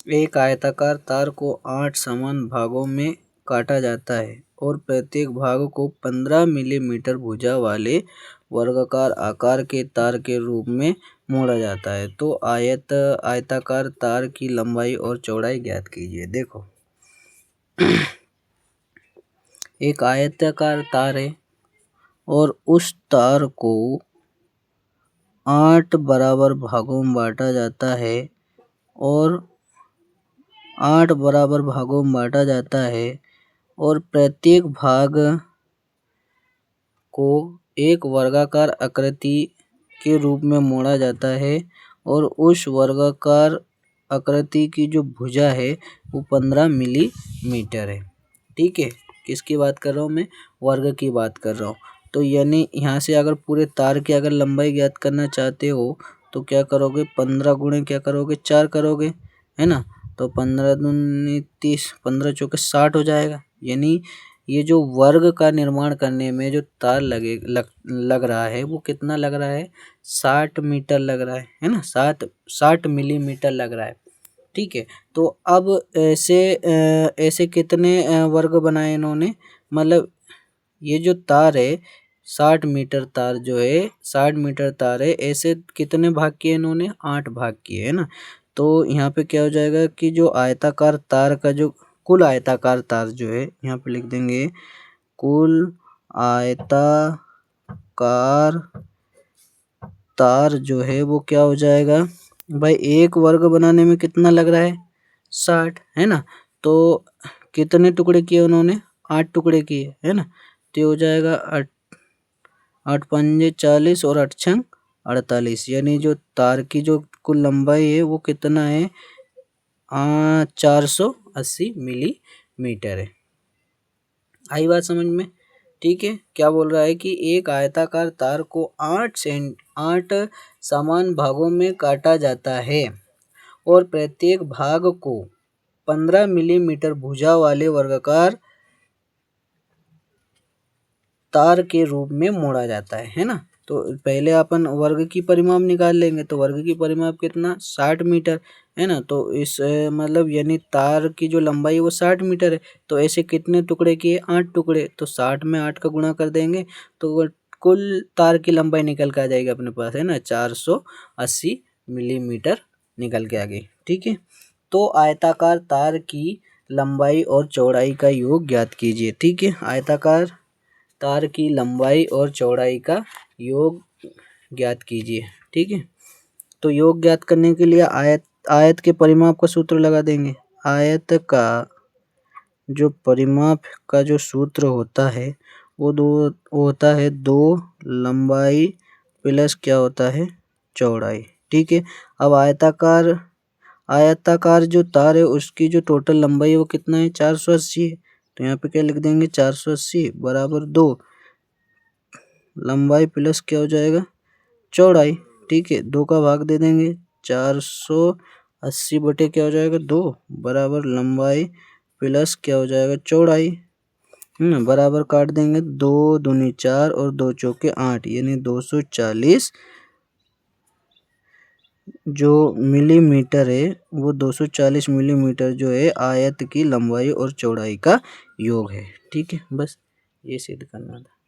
एक आयताकार तार को 8 समान भागों में काटा जाता है और प्रत्येक भाग को 15 मिलीमीटर भुजा वाले वर्गाकार आकार के तार के रूप में मोड़ा जाता है। तो आयताकार तार की लंबाई और चौड़ाई ज्ञात कीजिए। देखो एक आयताकार तार है और उस तार को 8 बराबर भागों में बांटा जाता है और 8 बराबर भागों में बांटा जाता है और प्रत्येक भाग को एक वर्गाकार आकृति के रूप में मोड़ा जाता है और उस वर्गाकार आकृति की जो भुजा है वो 15 मिलीमीटर है। ठीक है, किसकी बात कर रहा हूँ मैं? वर्ग की बात कर रहा हूँ। तो यानी यहाँ से अगर पूरे तार की अगर लंबाई ज्ञात करना चाहते हो तो क्या करोगे? 15 गुणे क्या करोगे? 4 करोगे, है ना। तो 15 दूनी 30, 15 चौके 60 हो जाएगा। यानी ये जो वर्ग का निर्माण करने में जो तार लग रहा है वो कितना लग रहा है? 60 मीटर लग रहा है ना। 60 मिलीमीटर लग रहा है। ठीक है, तो अब ऐसे कितने वर्ग बनाए इन्होंने? मतलब ये जो तार है 60 मीटर तार जो है 60 मीटर तार है, ऐसे कितने भाग किए इन्होंने? 8 भाग किए, है ना। तो यहाँ पे क्या हो जाएगा कि जो आयताकार तार का जो कुल आयताकार तार जो है, यहाँ पे लिख देंगे कुल आयताकार तार जो है वो क्या हो जाएगा भाई? एक वर्ग बनाने में कितना लग रहा है? 60, है ना। तो कितने टुकड़े किए उन्होंने? 8 टुकड़े किए, है ना। तो हो जाएगा 8 पंजे 40 और 8 छंग 48। यानी जो तार की जो कुल लंबाई है वो कितना है? 480 मिलीमीटर है। आई बात समझ में? ठीक है, क्या बोल रहा है कि एक आयताकार तार को 8 समान भागों में काटा जाता है और प्रत्येक भाग को 15 मिलीमीटर भुजा वाले वर्गाकार तार के रूप में मोड़ा जाता है ना। तो पहले अपन वर्ग की परिमाप निकाल लेंगे। तो वर्ग की परिमाप कितना? 60 मीटर, है ना। तो इस मतलब यानी तार की जो लंबाई है वो 60 मीटर है। तो ऐसे कितने टुकड़े किए? 8 टुकड़े। तो 60 में 8 का गुणा कर देंगे तो कुल तार की लंबाई निकल के आ जाएगी अपने पास, है ना। 480 मिलीमीटर निकल के आ गई। ठीक है, तो आयताकार तार की लंबाई और चौड़ाई का योग ज्ञात कीजिए। ठीक है, आयताकार तार की लंबाई और चौड़ाई का योग ज्ञात कीजिए। ठीक है, तो योग ज्ञात करने के लिए आयत के परिमाप का सूत्र लगा देंगे। आयत का जो परिमाप का जो सूत्र होता है वो होता है 2 लंबाई प्लस क्या होता है? चौड़ाई। ठीक है, अब आयताकार जो तार है उसकी जो टोटल लंबाई है वो कितना है? 480 है। तो यहाँ पे क्या लिख देंगे? 480 बराबर 2 लंबाई प्लस क्या हो जाएगा? चौड़ाई। ठीक है, 2 का भाग दे देंगे। 480 बटे क्या हो जाएगा? 2 बराबर लंबाई प्लस क्या हो जाएगा? चौड़ाई, बराबर काट देंगे। 2 दूनी 4 और 2 चौके 8 यानी 240 जो मिलीमीटर है वो 240 मिलीमीटर जो है आयत की लंबाई और चौड़ाई का योग है। ठीक है, बस ये सिद्ध करना था।